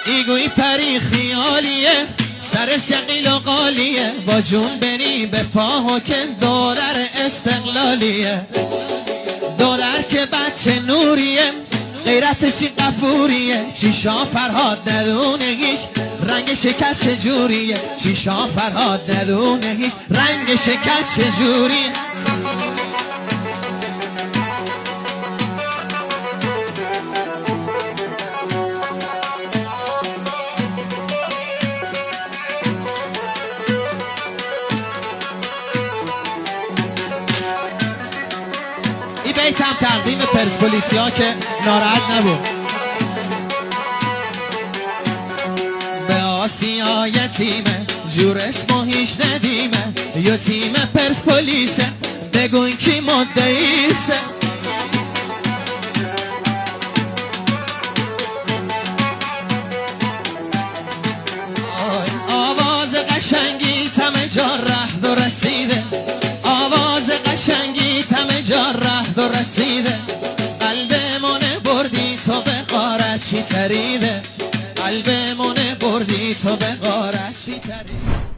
ایگوی پری خیالیه سر سقیل و قالیه با جون بری به پا که دولر استقلالیه دولر که بچه نوریه غیرت چی قفوریه چیشا فرهاد ندونه هیچ رنگ شکست چجوریه چیشا فرهاد ندونه هیچ رنگ شکست چجوریه بیتم تقدیم پرسپولیسی ها که ناراحت نبود. به آسیا یتیمه جور اسمو هیچ ندیمه یا تیم پرسپولیسه بگوین کی مدعیسه آواز قشنگی تم جا رهد و رسیده آواز قشنگی تم جا رهد و رسیده قلبمونه بردی تو به غارت چی تریده قلبمونه بردی تو به غارت چی تریده